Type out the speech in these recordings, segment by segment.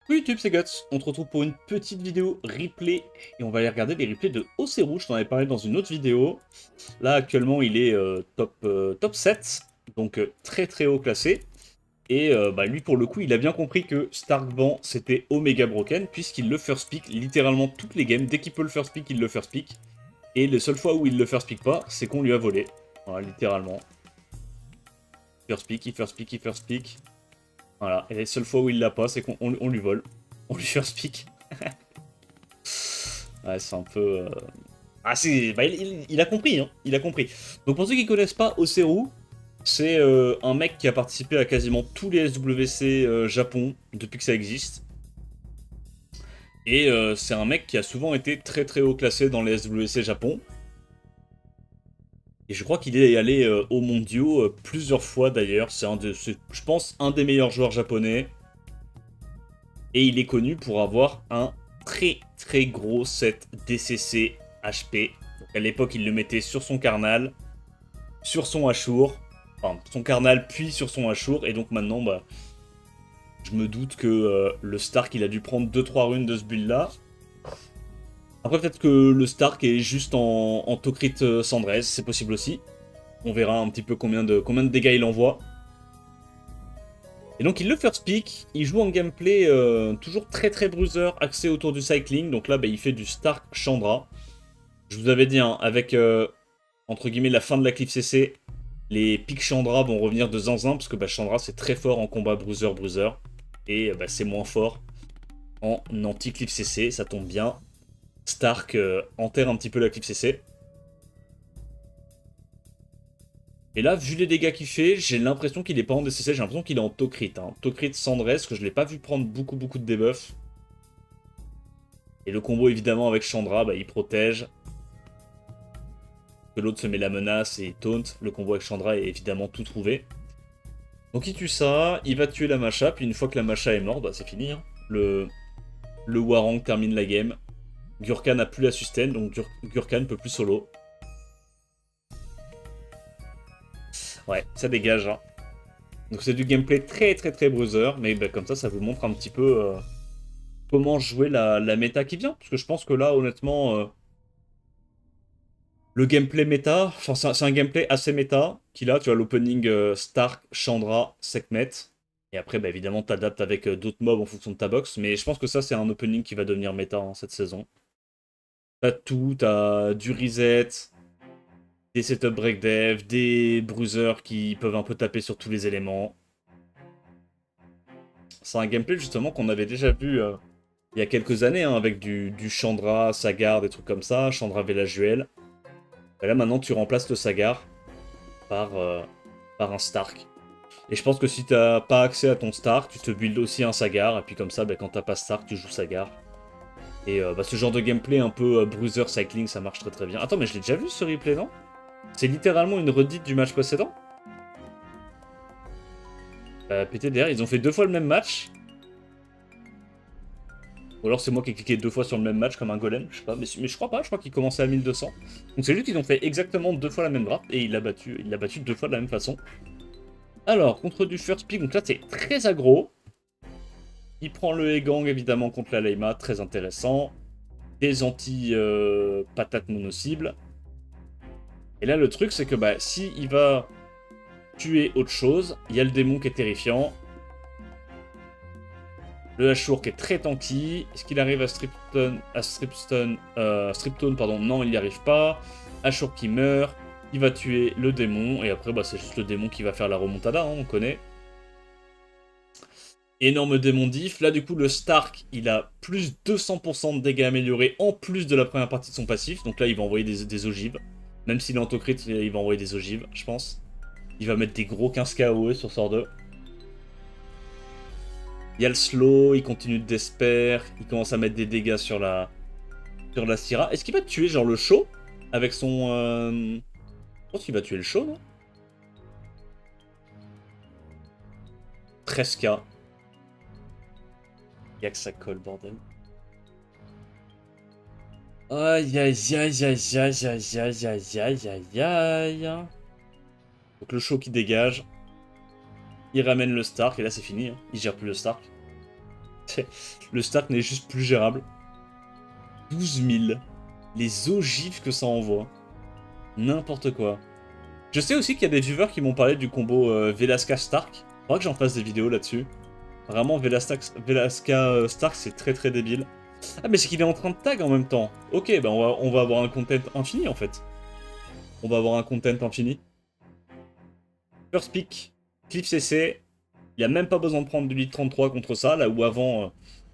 Oui, YouTube, c'est Guts. On te retrouve pour une petite vidéo replay et on va aller regarder les replays de Rouge. Je t'en avais parlé dans une autre vidéo. Là, actuellement, il est top 7, donc très très haut classé. Et lui, pour le coup, il a bien compris que Starkvan, c'était Omega Broken, puisqu'il le first pick littéralement toutes les games. Dès qu'il peut le first pick, il le first pick. Et les seules fois où il le first pick pas, c'est qu'on lui a volé. Voilà, littéralement. First pick, il first pick, il first pick. Voilà, et les seules fois où il l'a pas, c'est qu'on lui vole. On lui first pick. Ouais, c'est un peu... Ah, c'est... Bah, il a compris, hein. Il a compris. Donc pour ceux qui connaissent pas Oseru, c'est un mec qui a participé à quasiment tous les SWC Japon depuis que ça existe. Et c'est un mec qui a souvent été très très haut classé dans les SWC Japon. Et je crois qu'il est allé aux mondiaux plusieurs fois d'ailleurs. C'est, je pense, un des meilleurs joueurs japonais. Et il est connu pour avoir un très très gros set DCC HP. Donc à l'époque, il le mettait sur son Karnal, sur son Ashur, enfin son Karnal puis sur son Ashur. Et donc maintenant, bah, je me doute que le Stark, il a dû prendre 2-3 runes de ce build là. Après, peut-être que le Stark est juste en Tokrit Sandrez, c'est possible aussi. On verra un petit peu combien de dégâts il envoie. Et donc il le first pick, il joue en gameplay toujours très très bruiser, axé autour du cycling. Donc là, bah, il fait du Stark Chandra. Je vous avais dit, hein, avec entre guillemets la fin de la Cliff CC, les picks Chandra vont revenir de zinzin, parce que bah, Chandra c'est très fort en combat bruiser. Et bah, c'est moins fort en anti-Cliff CC, ça tombe bien. Stark enterre un petit peu la Cliff CC. Et là, vu les dégâts qu'il fait, j'ai l'impression qu'il est pas en DCC, j'ai l'impression qu'il est en Tokrit. Hein. Tokrit Sandress, que je l'ai pas vu prendre beaucoup de debuffs. Et le combo évidemment avec Chandra, bah, il protège. Que l'autre se met la menace et taunt. Le combo avec Chandra est évidemment tout trouvé. Donc il tue ça, il va tuer la Masha, puis une fois que la Masha est morte, bah, c'est fini. Hein. Le Warang termine la game. Gurkhan n'a plus la sustain, donc Gurkhan peut plus solo. Ouais, ça dégage. Hein. Donc c'est du gameplay très très très bruiser, mais bah, comme ça vous montre un petit peu comment jouer la méta qui vient. Parce que je pense que là, honnêtement, le gameplay méta, enfin c'est un gameplay assez méta, qu'il a, tu as l'opening Stark, Chandra, Sekhmet. Et après, bah, évidemment, t'adaptes avec d'autres mobs en fonction de ta box, mais je pense que ça, c'est un opening qui va devenir méta hein, cette saison. T'as tout, t'as du reset, des setup break dev, des bruisers qui peuvent un peu taper sur tous les éléments. C'est un gameplay justement qu'on avait déjà vu il y a quelques années, hein, avec du Chandra, Sagar, des trucs comme ça, Chandra Velajuel. Et là maintenant tu remplaces le Sagar par, par un Stark. Et je pense que si t'as pas accès à ton Stark, tu te builds aussi un Sagar, et puis comme ça, bah, quand t'as pas Stark, tu joues Sagar. Et bah, ce genre de gameplay un peu bruiser cycling, ça marche très très bien. Attends, mais je l'ai déjà vu ce replay, non? C'est littéralement une redite du match précédent. PTDR, ils ont fait 2 fois le même match. Ou alors c'est moi qui ai cliqué 2 fois sur le même match comme un golem, je sais pas, mais je crois pas, je crois qu'il commençait à 1200. Donc c'est juste qu'ils ont fait exactement 2 fois la même draft et il l'a battu 2 fois de la même façon. Alors, contre du first pick, donc là c'est très aggro. Il prend le Egang évidemment contre la Leima, très intéressant. Des anti-patates mono-cibles. Et là le truc c'est que bah, si il va tuer autre chose, il y a le démon qui est terrifiant. Le Ashur qui est très tanky. Est-ce qu'il arrive à Striptone, pardon, non, il n'y arrive pas. Ashur qui meurt. Il va tuer le démon. Et après, bah, c'est juste le démon qui va faire la remontada, hein, on connaît. Énorme démon diff. Là, du coup, le Stark, il a plus 200% de dégâts améliorés en plus de la première partie de son passif. Donc là, il va envoyer des ogives. Même s'il est en crit, il va envoyer des ogives, je pense. Il va mettre des gros 15k AOE sur sort 2. Il y a le slow, il continue de despair, il commence à mettre des dégâts sur la Syrah. Est-ce qu'il va tuer genre le show avec son... Je pense qu'il va tuer le show, non? 13k. Y'a que ça colle, bordel. Aïe aïe aïe aïe aïe aïe aïe aïe aïe aïe aïe. Donc le show qui dégage. Il ramène le Stark, et là c'est fini, hein. Il gère plus le Stark. Le Stark n'est juste plus gérable. 12 000. Les ogifs que ça envoie. N'importe quoi. Je sais aussi qu'il y a des viewers qui m'ont parlé du combo Velasca Stark. Faudra que j'en fasse des vidéos là-dessus. Vraiment, Velasca Stark, c'est très très débile. Ah, mais c'est qu'il est en train de tag en même temps. Ok, bah on va avoir un content infini en fait. On va avoir un content infini. First pick, Cliff CC. Il n'y a même pas besoin de prendre du lead 33 contre ça, là où avant,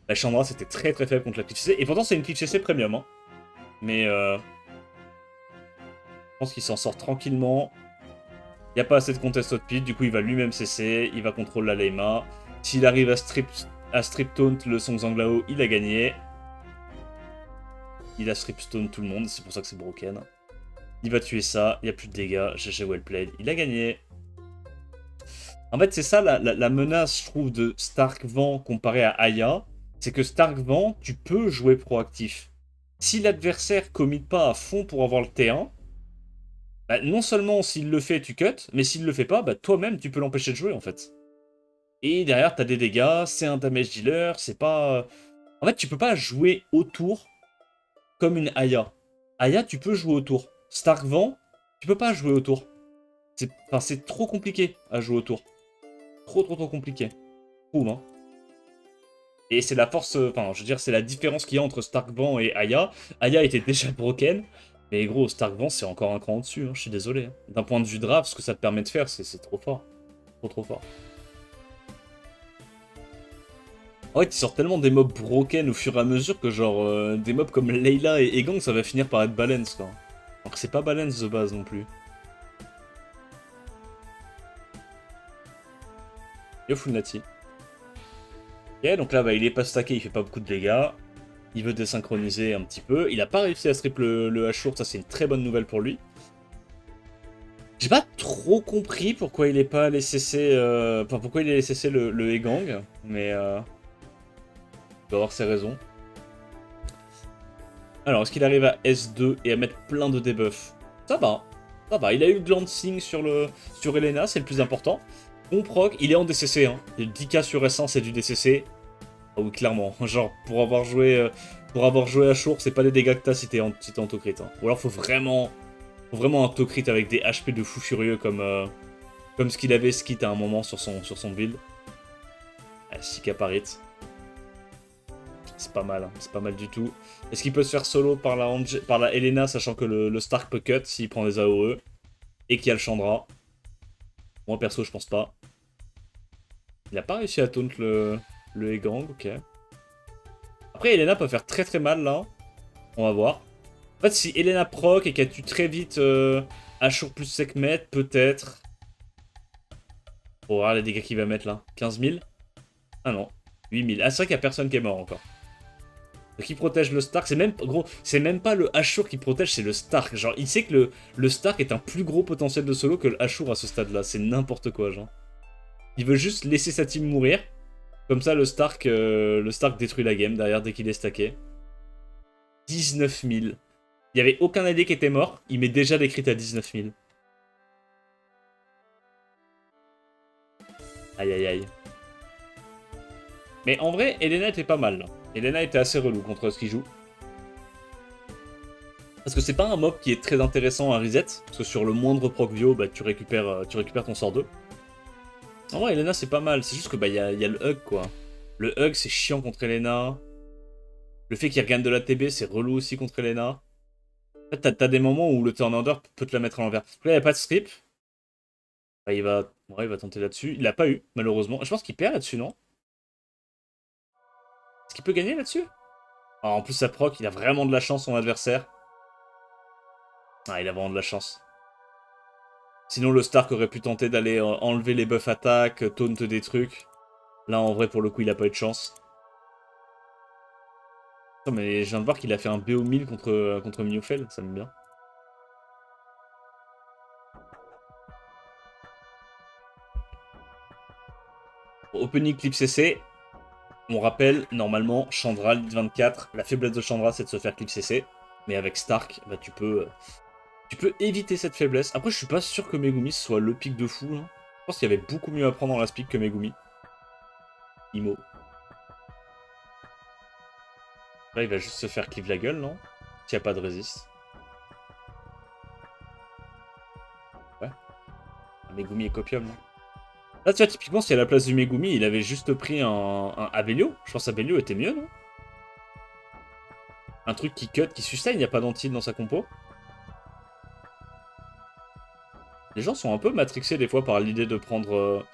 la Chandra c'était très très faible contre la Cliff CC. Et pourtant, c'est une Cliff CC premium. Hein. Mais je pense qu'il s'en sort tranquillement. Il n'y a pas assez de contest outpit, du coup il va lui-même CC, il va contrôler la Leima. S'il arrive à strip taunt le Song Zanglao, il a gagné. Il a strip stone tout le monde, c'est pour ça que c'est broken. Il va tuer ça, il n'y a plus de dégâts, GG well played, il a gagné. En fait c'est ça la menace je trouve de Stark Vent comparé à Aya, c'est que Stark Vent tu peux jouer proactif. Si l'adversaire commit pas à fond pour avoir le T1, bah, non seulement s'il le fait, tu cut, mais s'il le fait pas, bah, toi-même, tu peux l'empêcher de jouer, en fait. Et derrière, t'as des dégâts, c'est un damage dealer, c'est pas... En fait, tu peux pas jouer autour comme une Aya. Aya, tu peux jouer autour. Stark Vent, tu peux pas jouer autour. C'est trop compliqué à jouer autour. Trop compliqué. Boum, hein. Et c'est la force... Enfin, je veux dire, c'est la différence qu'il y a entre Stark Vent et Aya. Aya était déjà broken. Mais gros, Stark Vent, c'est encore un cran au-dessus, hein, je suis désolé. D'un point de vue draft, ce que ça te permet de faire, c'est trop fort. Trop fort. En fait, ils sortent tellement des mobs broken au fur et à mesure que genre, des mobs comme Layla et Egang, ça va finir par être balance, quoi. Alors que c'est pas balance de base non plus. Yo Funati. Ok, donc là, bah, il est pas stacké, il fait pas beaucoup de dégâts. Il veut désynchroniser un petit peu. Il a pas réussi à strip le Ashur, ça c'est une très bonne nouvelle pour lui. J'ai pas trop compris pourquoi il est pas allé cesser... Enfin, pourquoi il est cesser le Egang, mais... Il doit avoir ses raisons. Alors, est-ce qu'il arrive à S2 et à mettre plein de debuffs? Ça va. Ça va. Il a eu le glancing sur Elena, c'est le plus important. Bon proc, il est en DCC. Hein. Il y a 10k sur S1, c'est du DCC. Ah oui, clairement. Genre, pour avoir joué à Shore, c'est pas des dégâts que t'as si t'es auto-crit. Hein. Ou alors, faut vraiment un auto-crit avec des HP de fou furieux comme ce qu'il avait skit à un moment sur son build. Ah, 6k par hit. C'est pas mal, hein. C'est pas mal du tout. Est-ce qu'il peut se faire solo par la Elena, sachant que le Stark peut cut s'il prend des AOE et qu'il y a le Chandra? Moi perso, je pense pas. Il a pas réussi à taunt le Egang, ok. Après, Elena peut faire très mal là. On va voir. En fait, si Elena proc et qu'elle tue très vite Ashur plus Sekhmet, peut-être. On va voir les dégâts qu'il va mettre là. 15 000? Ah non, 8 000. Ah, c'est vrai qu'il y a personne qui est mort encore. Donc il protège le Stark, c'est même pas le Ashur qui protège, c'est le Stark. Genre, il sait que le Stark est un plus gros potentiel de solo que le Ashur à ce stade-là. C'est n'importe quoi, genre. Il veut juste laisser sa team mourir. Comme ça, le Stark détruit la game derrière dès qu'il est stacké. 19 000. Il n'y avait aucun allié qui était mort. Il met déjà des crits à 19 000. Aïe aïe aïe. Mais en vrai, Elena était pas mal là. Elena était assez relou contre ce qu'il joue. Parce que c'est pas un mob qui est très intéressant à reset. Parce que sur le moindre proc Vio, bah, tu récupères ton sort 2. En vrai, Elena c'est pas mal. C'est juste que bah, y a le hug quoi. Le hug c'est chiant contre Elena. Le fait qu'il regagne de la TB c'est relou aussi contre Elena. En fait, t'as des moments où le turn order peut te la mettre à l'envers. Là, il n'y a pas de strip. Bah, il va tenter là-dessus. Il l'a pas eu, malheureusement. Je pense qu'il perd là-dessus, non? Est-ce qu'il peut gagner là-dessus? Ah, en plus, ça proc, il a vraiment de la chance, son adversaire. Ah, il a vraiment de la chance. Sinon, le Stark aurait pu tenter d'aller enlever les buffs attaque, taunt des trucs. Là, en vrai, pour le coup, il a pas eu de chance. Non, mais je viens de voir qu'il a fait un BO 1000 contre Miofel, ça me bien. Opening clip CC. On rappelle, normalement, Chandra, lead 24, la faiblesse de Chandra, c'est de se faire clip CC. Mais avec Stark, bah, tu peux éviter cette faiblesse. Après, je suis pas sûr que Megumi soit le pic de fou. Hein. Je pense qu'il y avait beaucoup mieux à prendre dans la speak que Megumi. Imo. Là, il va juste se faire clive la gueule, non? S'il n'y a pas de résist. Ouais. Un Megumi et Copium, non? Là, tu vois, typiquement, si à la place du Megumi, il avait juste pris un Abelio, je pense Abelio était mieux, non? Un truc qui cut, qui sustain, il n'y a pas d'antil dans sa compo. Les gens sont un peu matrixés des fois par l'idée de prendre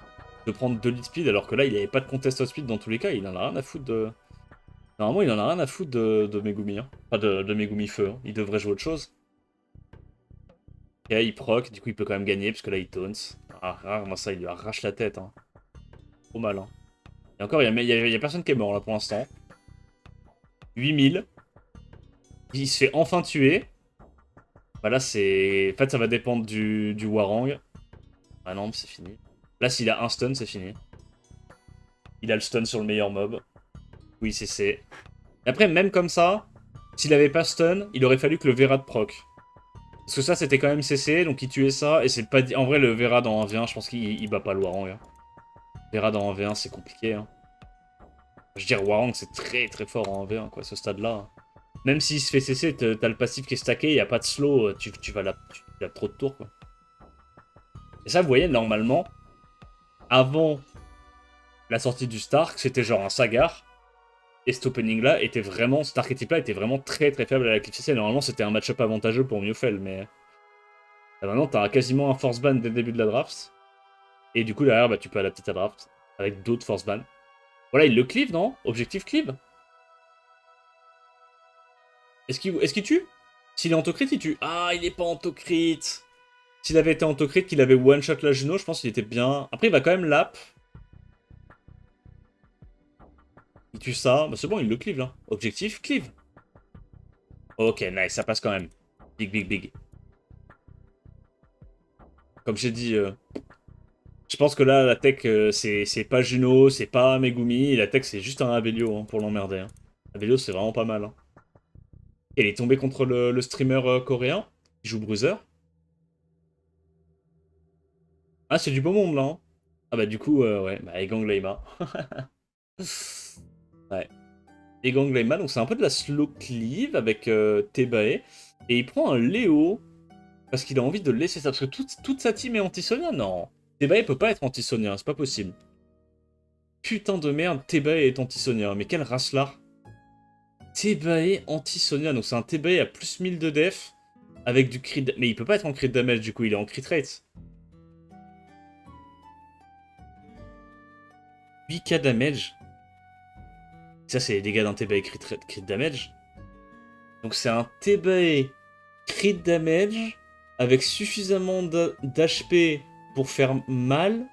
2 lead speed, alors que là, il avait pas de contest of speed dans tous les cas, il en a rien à foutre de... Normalement, il en a rien à foutre de Megumi, hein. Pas de Megumi Feu, hein. Il devrait jouer autre chose. Et il proc, du coup, il peut quand même gagner, parce que là, il taunts. Ah, rarement ça, il lui arrache la tête, hein. Trop mal, hein. Et encore, il y a personne qui est mort, là, pour l'instant. 8000. Il se fait enfin tuer. Bah là, c'est... En fait, ça va dépendre du Warang. Ah non, c'est fini. Là, s'il a un stun, c'est fini. Il a le stun sur le meilleur mob. Oui, c'est... Après, même comme ça, s'il avait pas stun, il aurait fallu que le Vera de proc. Parce que ça, c'était quand même CC, donc il tuait ça, et c'est pas... En vrai, le Vera dans 1v1, je pense qu'il bat pas le Warang. Hein. Vera dans 1v1, c'est compliqué. Hein. Je veux dire, Warang, c'est très très fort en 1v1, quoi, ce stade-là. Même s'il se fait CC, t'as le passif qui est stacké, y a pas de slow, tu vas tu as trop de tours, quoi. Et ça, vous voyez, normalement, avant la sortie du Stark, c'était genre un Sagar. Et cet opening-là était vraiment, cet archétype-là était vraiment très très faible à la cliff CC. Normalement, c'était un match-up avantageux pour Miofel, mais là, maintenant, t'as quasiment un force ban dès le début de la draft. Et du coup, derrière, bah, tu peux adapter ta draft avec d'autres force ban. Voilà, il le cleave, non? Objectif cleave. Est-ce qu'il tue? S'il est autocrit, il tue. Ah, il est pas autocrit. S'il avait été autocrit, qu'il avait one-shot la Juno, je pense qu'il était bien. Après, il va quand même lap. Il tue ça. Bah, c'est bon, il le cleave, là. Objectif, cleave. Ok, nice, ça passe quand même. Big, big, big. Comme j'ai dit, je pense que là, la tech, c'est pas Juno, c'est pas Megumi. La tech, c'est juste un Abelio hein, pour l'emmerder. Hein. Abelio, c'est vraiment pas mal. Hein. Et il est tombé contre le streamer coréen qui joue Bruiser. Ah, c'est du beau monde, là. Hein. Ah bah du coup, ouais, bah Egang Leima. Ouais. Egang Leima, donc c'est un peu de la slow cleave avec Tebae. Et il prend un Léo parce qu'il a envie de le laisser ça. Parce que toute sa team est anti-Sonia. Non. Tebae peut pas être anti-Sonia, c'est pas possible. Putain de merde, Tebae est anti-Sonia. Mais quelle race là? Tebae anti-Sonia. Donc c'est un Tebae à plus 1000 de def avec du crit. Mais il peut pas être en crit damage du coup, il est en crit rate. 8k damage. Ça, c'est les dégâts d'un Tebae crit damage. Donc c'est un Tebae crit damage avec suffisamment d'HP pour faire mal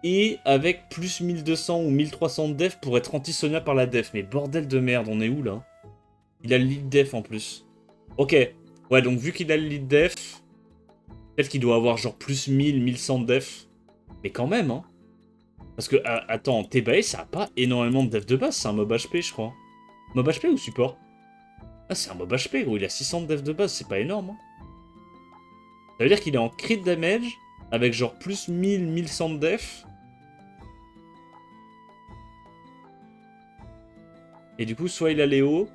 et avec plus 1200 ou 1300 de def pour être anti-Sonia par la def. Mais bordel de merde, on est où là? Il a le lead def en plus. Ok. Ouais, donc vu qu'il a le lead def, peut-être qu'il doit avoir genre plus 1000, 1100 de def. Mais quand même, hein. Parce que, attends, Tebae, ça a pas énormément de def de base, c'est un mob HP, je crois. Mob HP ou support? Ah, c'est un mob HP, gros, il a 600 de def de base, c'est pas énorme. Hein. Ça veut dire qu'il est en crit damage, avec genre plus 1000, 1100 de def. Et du coup, soit il a Léo,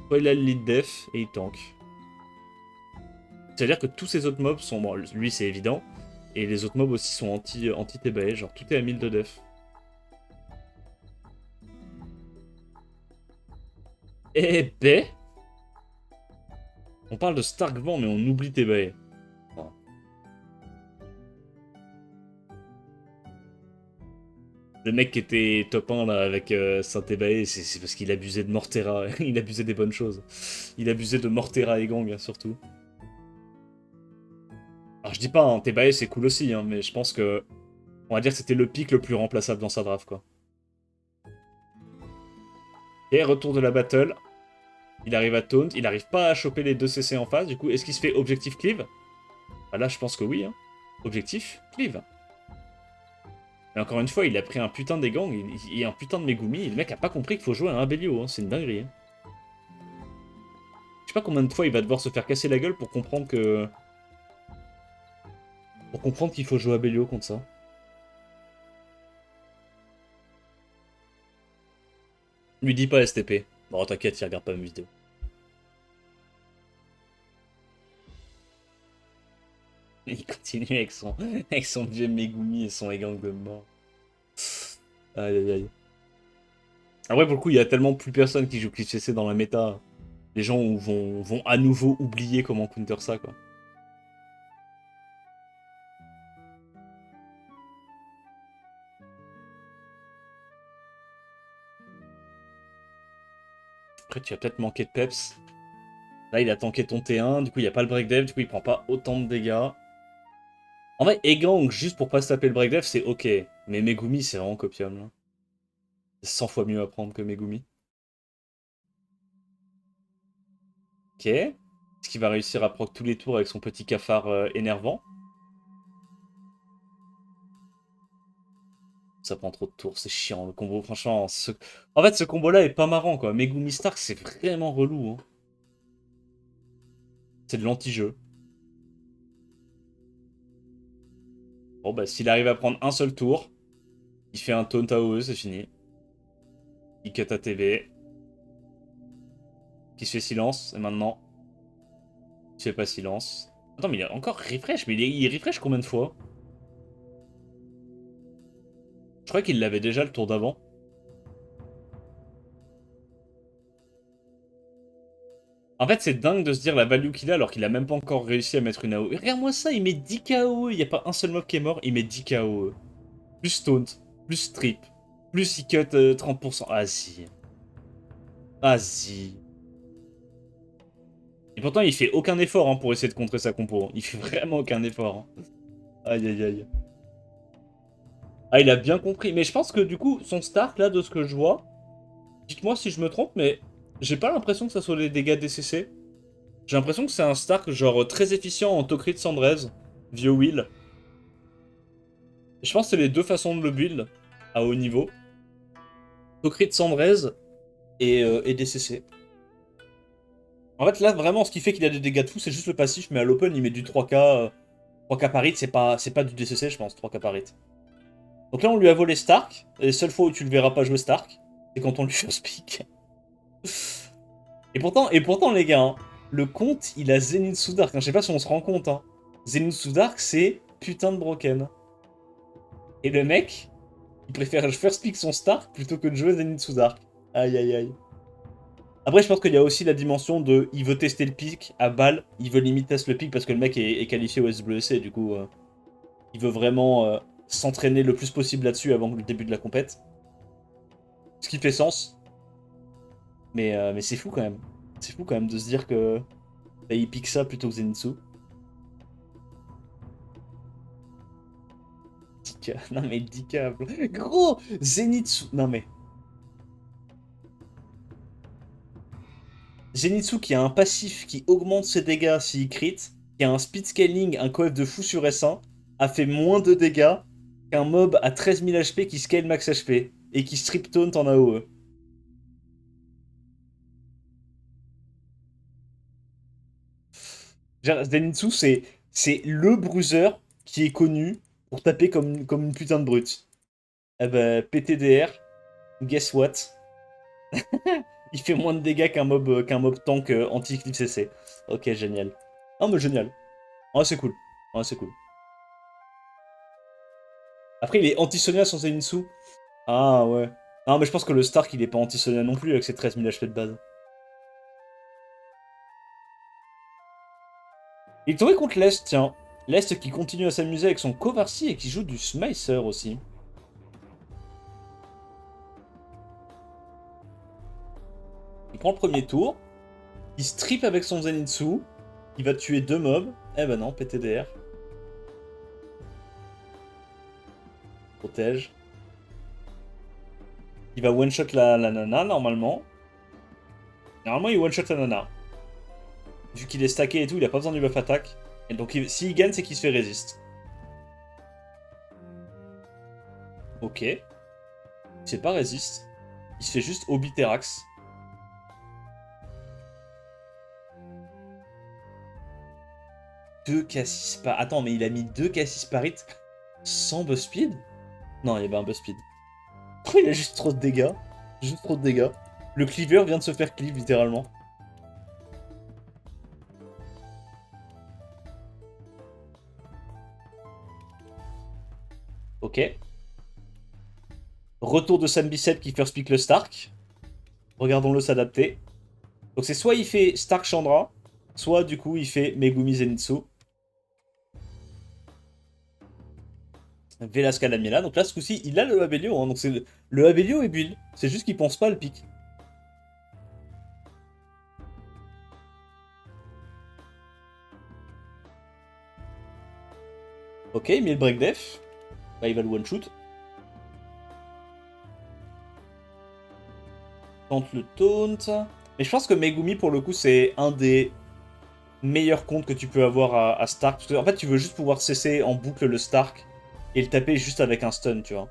soit il a le lead def, et il tank. Ça veut dire que tous ces autres mobs sont... Bon, lui, c'est évident. Et les autres mobs aussi sont anti-Tebae, genre tout est à 1000 de def. Eh ben... On parle de Stark Vent, mais on oublie Tebae. Enfin. Le mec qui était top 1 là avec Saint-Tebae, c'est parce qu'il abusait de Mortera. Il abusait des bonnes choses. Il abusait de Mortera et Gang, surtout. Alors je dis pas, hein, Tebae c'est cool aussi, hein, mais je pense que... On va dire que c'était le pic le plus remplaçable dans sa draft, quoi. Et retour de la battle. Il arrive à taunt, il n'arrive pas à choper les 2 CC en face, du coup, est-ce qu'il se fait objectif cleave? Bah là, je pense que oui, hein. Objectif cleave. Mais encore une fois, il a pris un putain des gangs et un putain de Megumi, et le mec a pas compris qu'il faut jouer à un Abelio, hein. C'est une dinguerie. Hein. Je sais pas combien de fois il va devoir se faire casser la gueule pour comprendre que... Pour comprendre qu'il faut jouer à Abelio contre ça. Lui dis pas STP. Bon, t'inquiète, il regarde pas mes vidéos. Il continue avec son vieux Megumi et son Egang de mort. Aïe aïe aïe. Après, pour le coup, il y a tellement plus personne qui joue Cliff CC dans la méta. Les gens vont à nouveau oublier comment counter ça, quoi. Après, tu vas peut-être manquer de peps. Là, il a tanké ton T1, du coup, il n'y a pas le break dev, du coup, il prend pas autant de dégâts. En vrai, Egang, juste pour pas se taper le break dev, c'est ok. Mais Megumi, c'est vraiment copiable. Là. C'est 100 fois mieux à prendre que Megumi. Ok. Est-ce qu'il va réussir à proc tous les tours avec son petit cafard énervant? Ça prend trop de tours, c'est chiant le combo. Franchement, en fait, ce combo-là est pas marrant, quoi. Megumi Stark, c'est vraiment relou. Hein. C'est de l'anti-jeu. Bon, bah, s'il arrive à prendre un seul tour, il fait un taunt AOE, c'est fini. Il cut ATV. Qui se fait silence, et maintenant, il se fait pas silence. Attends, mais il a encore refresh, mais il refresh combien de fois? Je crois qu'il l'avait déjà le tour d'avant. En fait, c'est dingue de se dire la value qu'il a alors qu'il a même pas encore réussi à mettre une AOE. Regarde-moi ça, il met 10 KOE. Il n'y a pas un seul mob qui est mort, il met 10 KOE. Plus taunt, plus strip, plus il cut 30%. Vas-y. Vas-y. Et pourtant, il fait aucun effort hein, pour essayer de contrer sa compo. Hein. Il fait vraiment aucun effort. Hein. Aïe aïe aïe. Ah, il a bien compris. Mais je pense que du coup, son Stark, là, de ce que je vois, dites-moi si je me trompe, mais j'ai pas l'impression que ça soit les dégâts DCC. J'ai l'impression que c'est un Stark genre très efficient en Tokrit Sandrez, vieux Will. Je pense que c'est les deux façons de le build à haut niveau. Tokrit Sandrez et DCC. En fait, là, vraiment, ce qui fait qu'il a des dégâts de fou, c'est juste le passif, mais à l'open, il met du 3K. 3K par hit, c'est pas du DCC, je pense, 3K par hit. Donc là, on lui a volé Stark, et les seules fois où tu le verras pas jouer Stark, c'est quand on lui first pick. Et pourtant, les gars, hein, le compte, il a Zenitsu Dark. Hein, je sais pas si on se rend compte. Hein. Zenitsu Dark, c'est putain de broken. Et le mec, il préfère first pick son Stark plutôt que de jouer Zenitsu Dark. Aïe aïe aïe. Après, je pense qu'il y a aussi la dimension de il veut tester le pick à balle, il veut limite tester le pick parce que le mec est qualifié au SWC, du coup, il veut vraiment s'entraîner le plus possible là-dessus avant le début de la compète. Ce qui fait sens. Mais c'est fou quand même. C'est fou quand même de se dire que bah, il pique ça plutôt que Zenitsu. Non mais 10K. Gros Zenitsu. Non mais. Zenitsu qui a un passif qui augmente ses dégâts s'il crit, qui a un speed scaling, un coef de fou sur S1, a fait moins de dégâts qu'un mob à 13 000 HP qui scale max HP et qui strip taunt en AOE. Zenitsu, c'est le bruiser qui est connu pour taper comme une putain de brute. Eh ben, PTDR, guess what? Il fait moins de dégâts qu'un mob tank anti-clip CC. Ok, génial. Ah, mais génial. Ah, c'est cool. Ah, c'est cool. Après, il est anti-Sonia sans Zenitsu. Ah, ouais. Non, mais je pense que le Stark, il est pas anti-Sonia non plus avec ses 13 000 HP de base. Il est tombé contre l'Est, tiens. L'Est qui continue à s'amuser avec son Kovarsi et qui joue du Smicer aussi. Il prend le premier tour. Il strip avec son Zenitsu. Il va tuer deux mobs. Eh ben non, PTDR. Protège. Il va one-shot la nana, normalement. Normalement, il one-shot la nana. Vu qu'il est stacké et tout, il a pas besoin du buff attaque. Et donc, s'il gagne, c'est qu'il se fait résiste. Ok. Il se fait pas résiste. Il se fait juste Obiterax. Deux K6 par... Attends, mais il a mis 2 K6 par hit sans buff speed? Non, il y avait un buff speed. Il a juste trop de dégâts. Juste trop de dégâts. Le cleaver vient de se faire cleave, littéralement. Ok. Retour de Sam Bicep qui first pick le Stark. Regardons-le s'adapter. Donc c'est soit il fait Stark Chandra, soit du coup il fait Megumi Zenitsu. Velasca Damiela. Donc là ce coup-ci il a le Abelio. Hein. Donc le Abelio est build. C'est juste qu'il pense pas à le pick. Ok, il met le break def. Bah il va le one shoot. Tente le taunt. Mais je pense que Megumi pour le coup c'est un des meilleurs comptes que tu peux avoir à Stark. Parce que, en fait tu veux juste pouvoir cesser en boucle le Stark et le taper juste avec un stun, tu vois.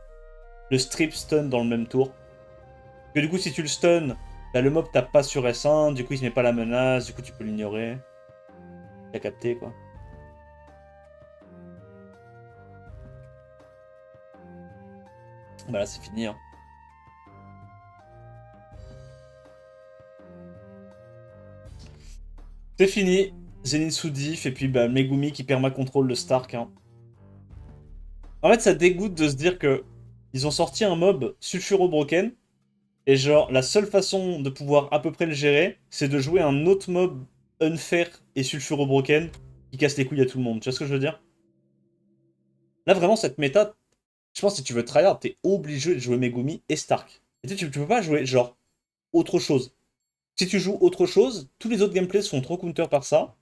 Le strip stun dans le même tour. Parce que du coup si tu le stun, bah, le mob tape pas sur S1, du coup il se met pas la menace, du coup tu peux l'ignorer. T'as capté quoi. Bah là c'est fini. Hein. C'est fini. Zenitsu diff et puis bah, Megumi qui perma contrôle le Stark. Hein. En fait ça dégoûte de se dire que ils ont sorti un mob Sulfuro Broken. Et genre la seule façon de pouvoir à peu près le gérer, c'est de jouer un autre mob unfair et Sulfuro Broken qui casse les couilles à tout le monde. Tu vois ce que je veux dire? Là vraiment cette méta, je pense que si tu veux tryhard, t'es obligé de jouer Megumi et Stark. Et tu peux pas jouer genre autre chose. Si tu joues autre chose, tous les autres gameplays se font trop counter par ça.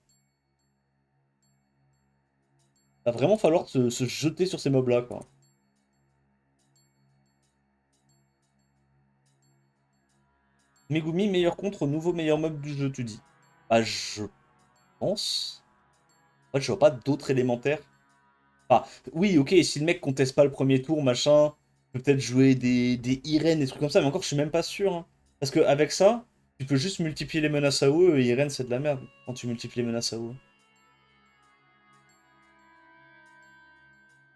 Va vraiment falloir se jeter sur ces mobs là quoi. Megumi meilleur contre nouveau meilleur mob du jeu tu dis. Bah je pense. En fait je vois pas d'autres élémentaires. Enfin, oui, ok, si le mec conteste pas le premier tour, machin, peut-être jouer des Irène, des trucs comme ça, mais encore, je suis même pas sûr. Hein. Parce qu'avec ça, tu peux juste multiplier les menaces à eux, et Irène, c'est de la merde quand tu multiplies les menaces à eux.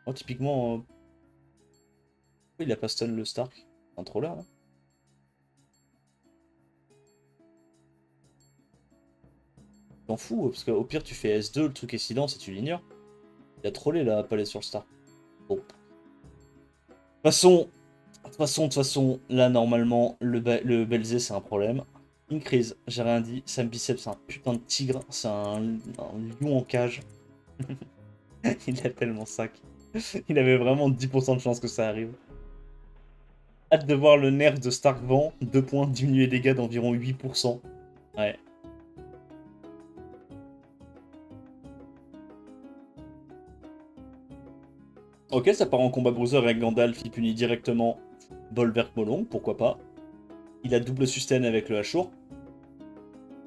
Oh, typiquement, pourquoi il a pas stun le Stark? Un troller, là. T'en fous, parce qu'au pire, tu fais S2, le truc est silence et tu l'ignores. Il a trollé, là, à pas aller sur le Stark. Bon. De toute façon, là, normalement, le Belzé, c'est un problème. Increase, j'ai rien dit. Sam Bicep, c'est un putain de tigre. C'est un lion en cage. Il a tellement sac. Il avait vraiment 10% de chance que ça arrive. Hâte de voir le nerf de Stark Vent. 2 points, diminuer les dégâts d'environ 8%. Ouais. Ok, ça part en combat bruiser avec Gandalf. Il punit directement Bolverk Molong, pourquoi pas. Il a double sustain avec le Ashur.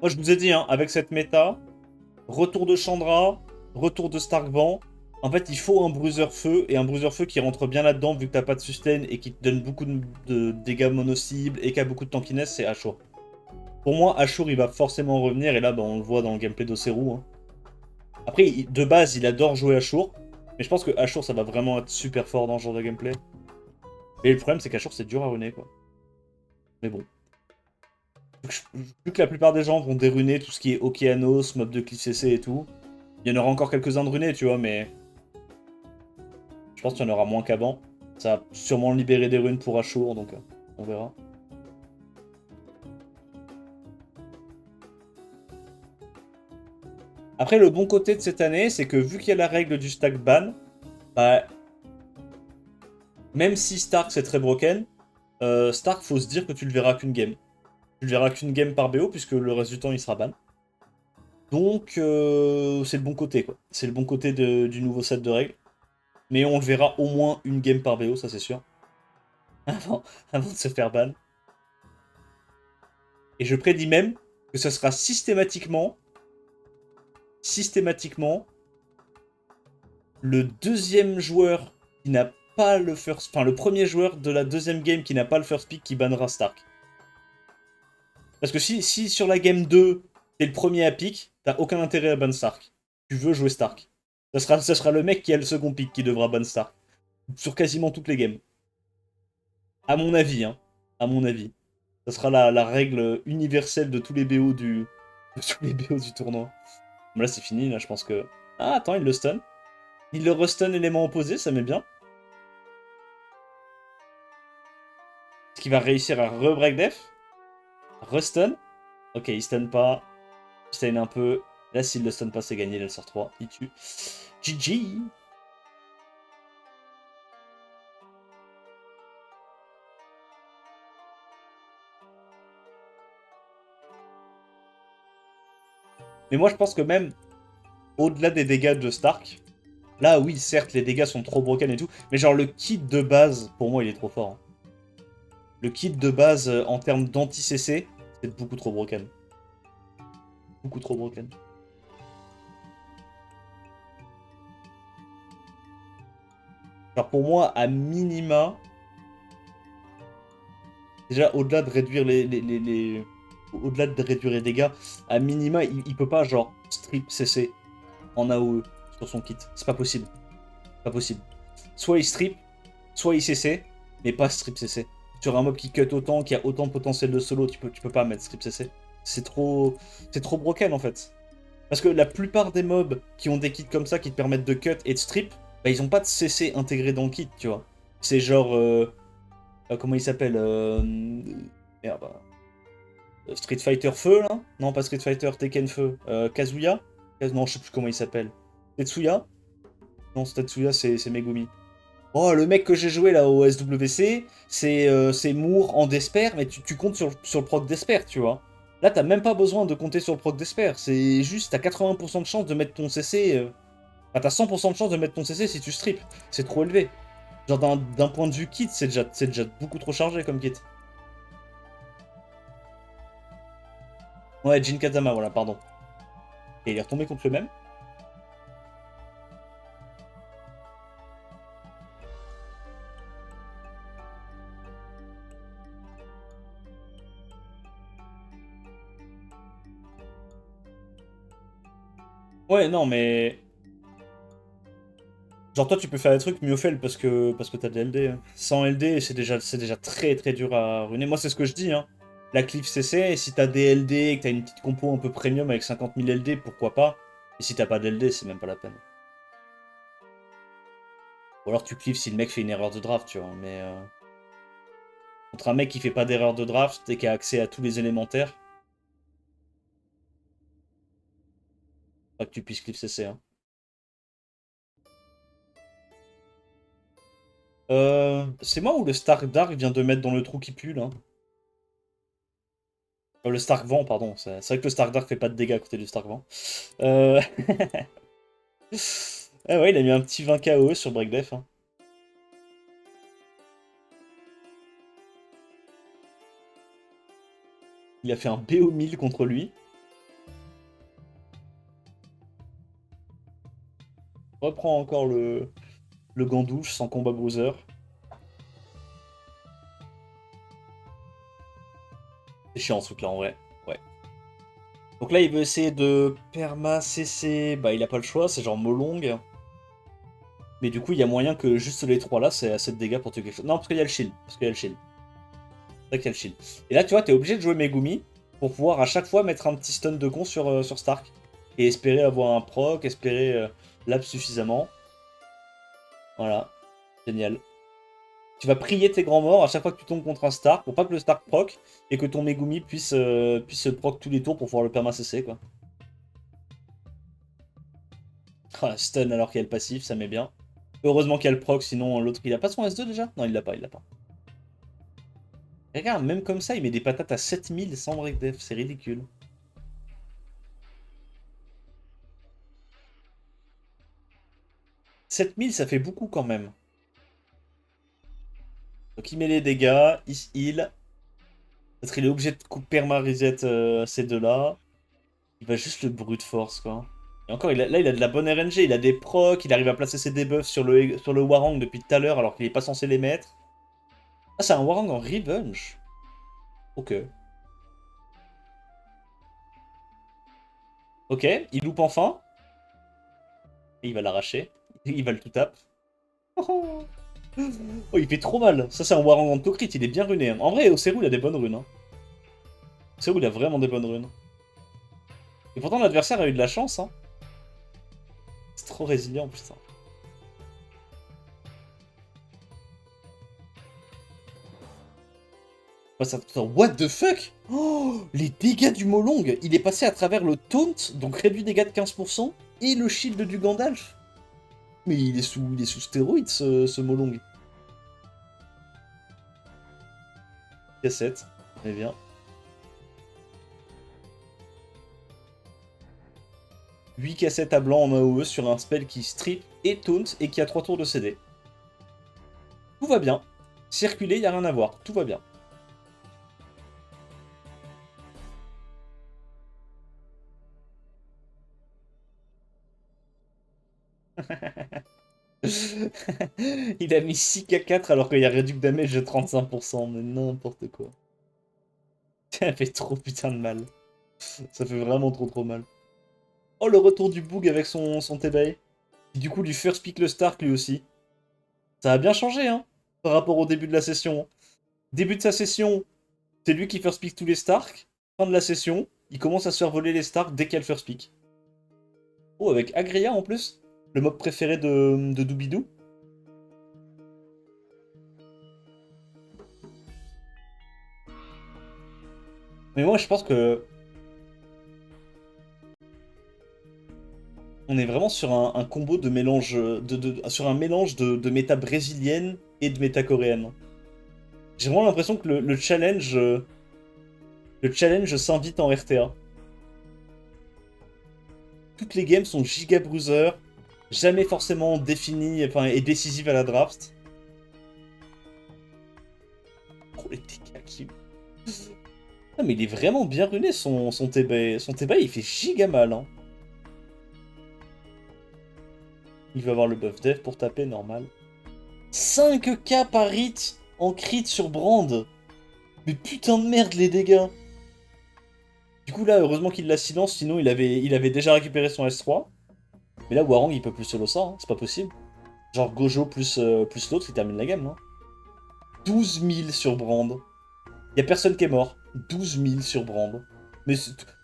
Moi, je vous ai dit, hein, avec cette méta, retour de Chandra, retour de Starkvent. En fait, il faut un bruiser feu, et un bruiser feu qui rentre bien là-dedans, vu que t'as pas de sustain, et qui te donne beaucoup de dégâts mono-cibles, et qui a beaucoup de tankiness, c'est Ashur. Pour moi, Ashur, il va forcément revenir, et là, bah, on le voit dans le gameplay d'Oseru. Hein. Après, de base, il adore jouer Ashur, mais je pense que Ashur, ça va vraiment être super fort dans ce genre de gameplay. Et le problème, c'est qu'Ashur, c'est dur à runer, quoi. Mais bon. Vu que la plupart des gens vont déruner tout ce qui est Okeanos, mob de Cliff CC et tout, il y en aura encore quelques-uns de runés, tu vois, mais je pense qu'il y en aura moins qu'avant. Ça va sûrement libérer des runes pour Ashur, donc on verra. Après, le bon côté de cette année, c'est que vu qu'il y a la règle du stack ban, bah, même si Stark c'est très broken, Stark, faut se dire que tu le verras qu'une game. Tu le verras qu'une game par BO, puisque le reste du temps, il sera ban. Donc, c'est le bon côté, quoi. C'est le bon côté du nouveau set de règles. Mais on le verra au moins une game par BO, ça c'est sûr. Avant de se faire ban. Et je prédis même que ce sera systématiquement, le deuxième joueur qui n'a pas le first... Enfin, le premier joueur de la deuxième game qui n'a pas le first pick qui bannera Stark. Parce que si sur la game 2, t'es le premier à pick, t'as aucun intérêt à ban Stark. Tu veux jouer Stark. Ça sera le mec qui a le second pick qui devra ban Stark. Sur quasiment toutes les games. À mon avis, hein. À mon avis. Ça sera la règle universelle de tous les BO de tous les BO du tournoi. Mais là, c'est fini. Là, je pense que... Ah, attends, il le stun. Il le restun élément opposé, ça met bien. Est-ce qu'il va réussir à re-break def? Restun. Ok, il stun pas. Il stun un peu. Là, s'il le stun pas, c'est gagné. Là, il sort 3. Il tue. GG. Mais moi, je pense que même au-delà des dégâts de Stark, là, oui, certes, les dégâts sont trop broken et tout, mais genre, le kit de base, pour moi, il est trop fort. Hein. Le kit de base, en termes d'anti-CC, c'est beaucoup trop broken. Beaucoup trop broken. Genre, pour moi, à minima, déjà, au-delà de réduire au-delà de réduire les dégâts, à minima, il peut pas, genre, strip CC en AOE sur son kit. C'est pas possible. Pas possible. Soit il strip, soit il CC, mais pas strip CC. Sur un mob qui cut autant, qui a autant de potentiel de solo, tu peux pas mettre strip CC. C'est trop broken en fait. Parce que la plupart des mobs qui ont des kits comme ça qui te permettent de cut et de strip, bah ils ont pas de CC intégré dans le kit, tu vois. C'est genre... comment il s'appelle Merde. Street Fighter Feu là? Non, pas Street Fighter, Tekken Feu. Kazuya? Non, je sais plus comment il s'appelle. Tetsuya? Non, Tetsuya c'est Megumi. Oh, le mec que j'ai joué là au SWC, c'est Moore en Despair, mais tu comptes sur le proc Despair, tu vois. Là, t'as même pas besoin de compter sur le proc Despair, c'est juste, t'as 80% de chance de mettre ton CC... Enfin, t'as 100% de chance de mettre ton CC si tu strip. C'est trop élevé. Genre, d'un point de vue kit, c'est déjà beaucoup trop chargé comme kit. Ouais, Jin Kazama, voilà, pardon. Et il est retombé contre le même. Ouais, non, mais... Genre toi tu peux faire des trucs mieux faits parce que t'as de LD. Hein. Sans LD c'est déjà très dur à ruiner. Moi c'est ce que je dis hein. La cliff CC, et si t'as des LD et que t'as une petite compo un peu premium avec 50 000 LD, pourquoi pas. Et si t'as pas de LD, c'est même pas la peine. Ou alors tu cliff si le mec fait une erreur de draft, tu vois. Mais contre un mec qui fait pas d'erreur de draft et qui a accès à tous les élémentaires, pas que tu puisses cliff CC. Hein. C'est moi ou le Stark Dark vient de mettre dans le trou qui pue là? Le Stark Vent, pardon. C'est vrai que le Stark Dark fait pas de dégâts à côté du Stark Vent. Euh... ah ouais, il a mis un petit 20 KO sur Breakdef. Hein. Il a fait un BO 1000 contre lui. Reprend encore le Gandouche sans combat bruiser. C'est chiant ce truc là en vrai. Ouais. Donc là il veut essayer de perma CC. Bah il a pas le choix, c'est genre Molong. Mais du coup il y a moyen que juste les trois là c'est assez de dégâts pour tuer quelque chose. Non parce qu'il y a le shield. Parce qu'il y a le shield. C'est vrai qu'il y a le shield. Et là tu vois t'es obligé de jouer Megumi pour pouvoir à chaque fois mettre un petit stun de con sur Stark. Et espérer avoir un proc, espérer lap suffisamment. Voilà. Génial. Tu vas prier tes grands morts à chaque fois que tu tombes contre un Stark pour pas que le Stark proc et que ton Megumi puisse proc tous les tours pour pouvoir le perma CC quoi. Ah, stun alors qu'il y a le passif, ça met bien. Heureusement qu'il y a le proc, sinon l'autre il a pas son S2 déjà? Non, il l'a pas, il l'a pas. Et regarde, même comme ça, il met des patates à 7000 sans break def, c'est ridicule. 7000 ça fait beaucoup quand même. Donc il met les dégâts, il se heal. Peut-être qu'il est obligé de perma reset ces deux-là. Il va juste le brute force quoi. Et encore, là, il a de la bonne RNG, il a des procs, il arrive à placer ses debuffs sur le Warang depuis tout à l'heure alors qu'il est pas censé les mettre. Ah, c'est un Warang en revenge. Ok. Ok, il loupe enfin. Et il va l'arracher. Il va le tout tap. Oh, il fait trop mal. Ça, c'est un Warang en crit, il est bien runé. Hein. En vrai, Oseru, il a des bonnes runes. Hein. C'est où il a vraiment des bonnes runes. Et pourtant l'adversaire a eu de la chance, hein. C'est trop résilient, putain. What the fuck? Oh, les dégâts du Molong! Il est passé à travers le taunt, donc réduit dégâts de 15%, et le shield du Gandalf. Mais il est sous stéroïde, ce Molong. Cassette, très bien. « 8 cassettes à blanc en AOE sur un spell qui strip et taunt et qui a 3 tours de CD. Tout va bien. Circuler, y a rien à voir. Tout va bien. Il a mis 6k4 alors qu'il y a réduit damage de 35%, mais n'importe quoi. Ça fait trop putain de mal. Ça fait vraiment trop mal. Oh, le retour du Boog avec son T-Bay. Qui du coup lui first pick le Stark lui aussi. Ça a bien changé, hein, par rapport au début de la session. Début de sa session, c'est lui qui first pick tous les Stark. Fin de la session, il commence à se faire voler les Stark dès qu'il y a le first pick. Oh, avec Agria en plus, le mob préféré de Doobidoo. Mais moi, je pense que on est vraiment sur un combo de mélange, sur un mélange de méta brésilienne et de méta coréenne. J'ai vraiment l'impression que le challenge s'invite en RTA. Toutes les games sont giga bruiser, jamais forcément définies, enfin, et décisives à la draft. Oh, les dégâts qui... Non, mais il est vraiment bien runé, son TB. Son TB, il fait giga mal, hein. Il va avoir le buff dev pour taper, normal. 5k par hit en crit sur Brand. Mais putain de merde, les dégâts. Du coup, là, heureusement qu'il la silence, sinon il avait déjà récupéré son S3. Mais là, Warang, il peut plus solo ça, hein. C'est pas possible. Genre Gojo plus l'autre, il termine la game, non? 12 000 sur Brand. Y a personne qui est mort. 12 000 sur Brand. Mais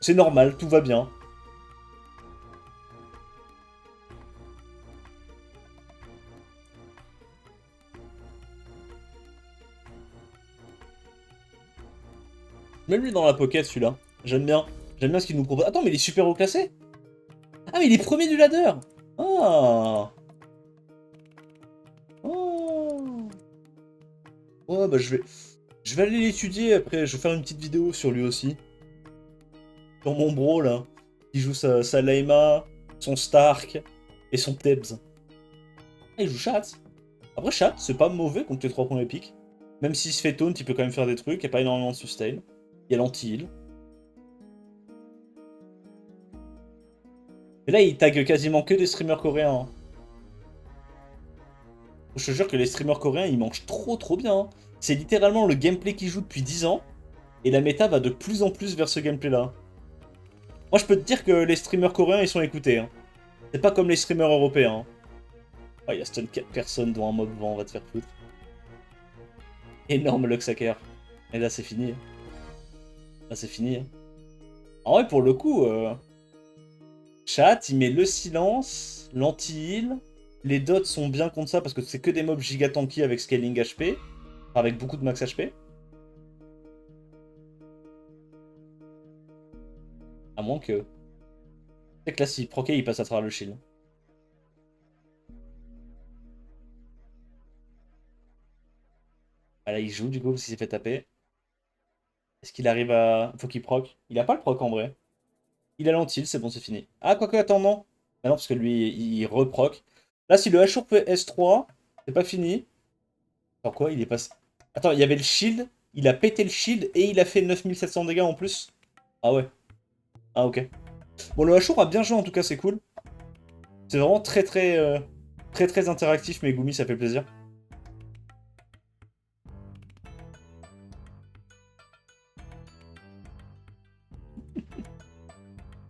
c'est normal, tout va bien. Même lui dans la pocket, celui-là. J'aime bien. J'aime bien ce qu'il nous propose. Attends, mais il est super haut classé. Ah, mais il est premier du ladder. Ah. Oh. Ouais, bah je vais aller l'étudier après. Je vais faire une petite vidéo sur lui aussi. Sur mon bro, là. Qui joue sa Laima, son Stark et son Tebs. Ah, il joue Chat. Après, Chat, c'est pas mauvais contre les 3 premiers pics. Même s'il se fait taunt, il peut quand même faire des trucs. Il n'y a pas énormément de sustain. Il y a l'anti-heal. Et là, il tag quasiment que des streamers coréens. Hein. Je te jure que les streamers coréens, ils mangent trop bien. Hein. C'est littéralement le gameplay qu'ils jouent depuis 10 ans. Et la méta va de plus en plus vers ce gameplay-là. Moi, je peux te dire que les streamers coréens, ils sont écoutés. Hein. C'est pas comme les streamers européens. Hein. Oh, il y a stun 4 personnes dont un mob vent, on va te faire foutre. Énorme Luxaker. Et là, c'est fini. Là, c'est fini. Hein. En vrai, pour le coup, Chat, il met le silence, l'anti-heal. Les dots sont bien contre ça parce que c'est que des mobs giga tanky avec scaling HP. Avec beaucoup de max HP. À moins que... C'est que là, si proqué, il passe à travers le shield. Ah là, il joue du coup parce qu'il s'est fait taper. Est-ce qu'il arrive à... Faut qu'il proc. Il a pas le proc en vrai. Il a l'anti-heal, c'est bon, c'est fini. Ah, quoique, attends, non. Ah non, parce que lui, il reproc. Là, si le Ashur fait S3, c'est pas fini. Alors quoi, il est passé... Attends, il y avait le shield, il a pété le shield et il a fait 9700 dégâts en plus. Ah ouais. Ah ok. Bon, le Ashur a bien joué en tout cas, c'est cool. C'est vraiment très interactif, mais Gumi, ça fait plaisir.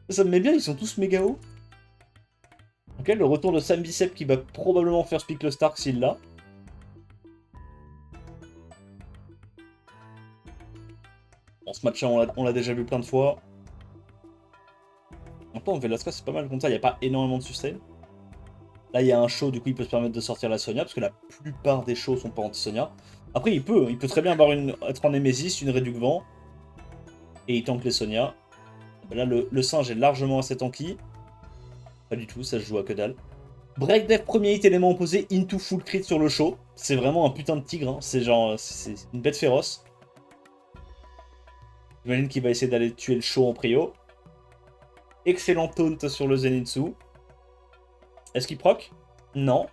Ça me met bien, ils sont tous méga hauts. Ok, le retour de Sam Bicep qui va probablement faire speak le Stark s'il l'a. Bon, Ce match-là, on l'a déjà vu plein de fois. Un peu en Velasquez, c'est pas mal comme ça, il n'y a pas énormément de sustain. Là, il y a un show, du coup, il peut se permettre de sortir la Sonia, parce que la plupart des shows sont pas anti-Sonia. Après, il peut très bien avoir être en Nemesis, une réduc vent, et il tank les Sonia. Là, le singe est largement assez tanky. Pas du tout, ça se joue à que dalle. Break Death, premier hit, élément opposé, into full crit sur le show. C'est vraiment un putain de tigre, hein. C'est genre, c'est une bête féroce. J'imagine qu'il va essayer d'aller tuer le show en prio. Excellent taunt sur le Zenitsu. Est-ce qu'il proc? Non.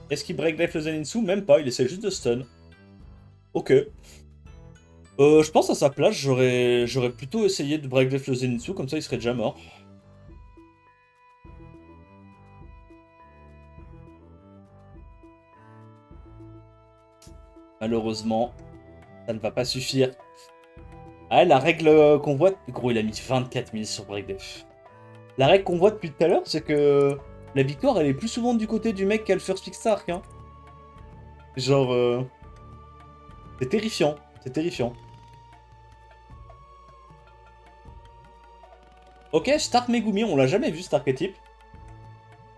Est-ce qu'il break Death le Zenitsu? Même pas, il essaie juste de stun. Ok. Je pense à sa place, j'aurais plutôt essayé de break Death le Zenitsu, comme ça il serait déjà mort. Malheureusement, ça ne va pas suffire. Ah, la règle qu'on voit... Gros, il a mis 24 000 sur break Death. La règle qu'on voit depuis tout à l'heure, c'est que la victoire, elle est plus souvent du côté du mec qui a le first pick Stark, hein. Genre... C'est terrifiant, c'est terrifiant. Ok, Stark Megumi, on l'a jamais vu, cet archétype.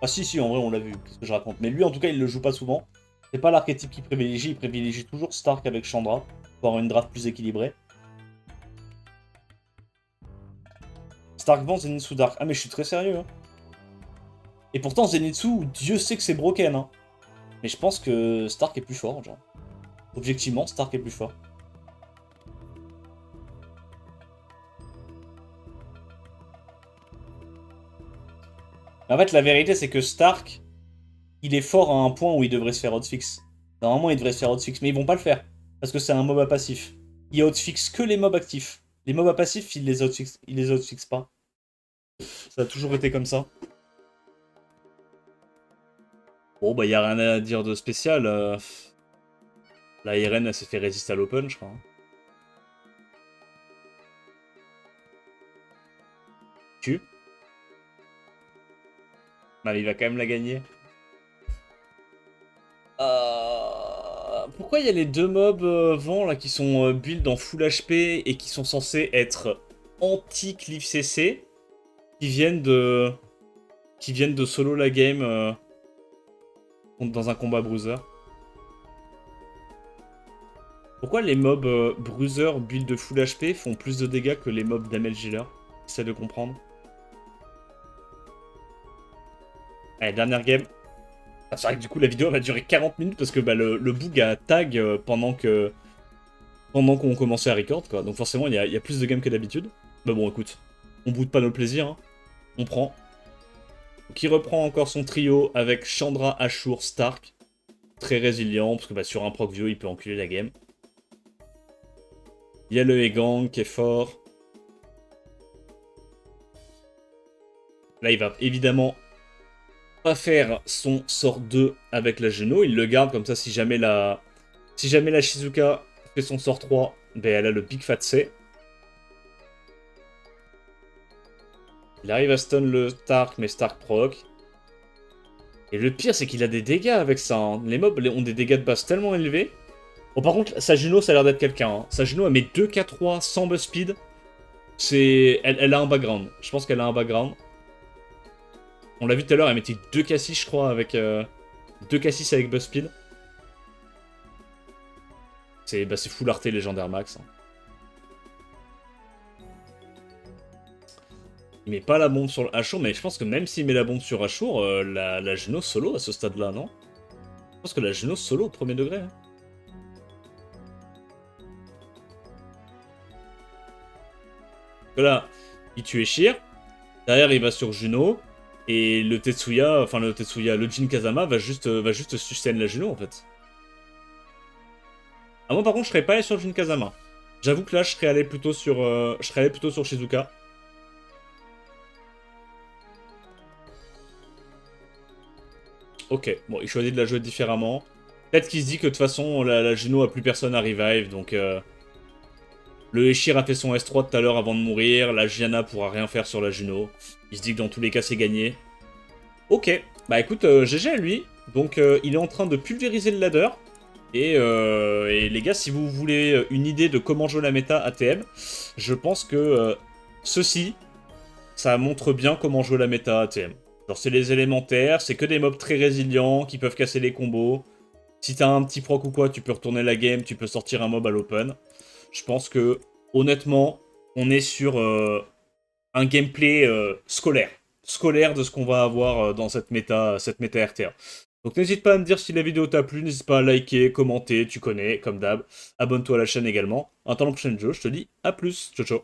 Ah si, en vrai, on l'a vu, qu'est-ce que je raconte. Mais lui, en tout cas, il le joue pas souvent. C'est pas l'archétype qu'il privilégie, il privilégie toujours Stark avec Chandra, pour avoir une draft plus équilibrée. Stark Vent, Zenitsu Dark. Ah mais je suis très sérieux, hein. Et pourtant, Zenitsu, Dieu sait que c'est broken, hein. Mais je pense que Stark est plus fort, genre. Objectivement, Stark est plus fort. En fait, la vérité, c'est que Stark, il est fort à un point où il devrait se faire outfix. Normalement, il devrait se faire outfix, mais ils vont pas le faire. Parce que c'est un mob à passif. Il outfix que les mobs actifs. Les mobs à passif, il les outfix pas. Ça a toujours été comme ça. Bon, bah, y a rien à dire de spécial. La Irene, elle s'est fait résister à l'open, je crois. Tu bah, il va quand même la gagner. Pourquoi il y a les deux mobs vent là qui sont build en full HP et qui sont censés être anti-cliff CC qui viennent de solo la game dans un combat bruiser? Pourquoi les mobs bruiser build de full HP font plus de dégâts que les mobs damage healer? J'essaie de comprendre. Allez, dernière game. Ah, c'est vrai que du coup la vidéo va durer 40 minutes parce que bah, le bug a tag pendant qu'on commençait à record, quoi. Donc forcément il y a plus de games que d'habitude. Mais bon écoute, on boude pas nos plaisirs, hein. On prend. Donc il reprend encore son trio avec Chandra, Ashur, Stark. Très résilient, parce que bah, sur un proc vieux il peut enculer la game. Il y a le Egang qui est fort. Là il va évidemment pas faire son sort 2 avec la Geno, il le garde comme ça si jamais la Shizuka fait son sort 3, ben elle a le Big Fat C. Il arrive à stun le Stark, mais Stark proc. Et le pire, c'est qu'il a des dégâts avec ça, hein. Les mobs ont des dégâts de base tellement élevés. Bon, par contre, sa Geno, ça a l'air d'être quelqu'un, hein. Sa Geno, elle met 2K3 sans buzz speed. Elle a un background. Je pense qu'elle a un background. On l'a vu tout à l'heure, elle mettait 2K6, je crois, avec 2K6 avec buzz speed. C'est full arté légendaire max, hein. Il met pas la bombe sur le Ashur, mais je pense que même s'il met la bombe sur Ashur, la Geno solo à ce stade-là, non? Je pense que la Geno solo au premier degré, hein. Là, il tue Eshir. Derrière, il va sur Juno. Et le Tetsuya, le Jin Kazama va juste sustain la Juno en fait. Ah, moi par contre, je serais pas allé sur Jin Kazama. J'avoue que là, je serais allé plutôt sur Shizuka. Ok, bon, il choisit de la jouer différemment. Peut-être qu'il se dit que de toute façon, la Juno a plus personne à revive, donc... Le Eshir a fait son S3 tout à l'heure avant de mourir, la Gianna pourra rien faire sur la Juno. Il se dit que dans tous les cas, c'est gagné. Ok, bah écoute, GG à lui. Donc il est en train de pulvériser le ladder. Et les gars, si vous voulez une idée de comment jouer la méta ATM, je pense que ceci, ça montre bien comment jouer la méta ATM. Genre c'est les élémentaires, c'est que des mobs très résilients qui peuvent casser les combos. Si t'as un petit proc ou quoi, tu peux retourner la game, tu peux sortir un mob à l'open. Je pense que, honnêtement, on est sur un gameplay scolaire. Scolaire de ce qu'on va avoir dans cette méta RTA. Donc n'hésite pas à me dire si la vidéo t'a plu, n'hésite pas à liker, commenter, tu connais, comme d'hab. Abonne-toi à la chaîne également. En attendant la prochaine vidéo, je te dis à plus. Ciao ciao.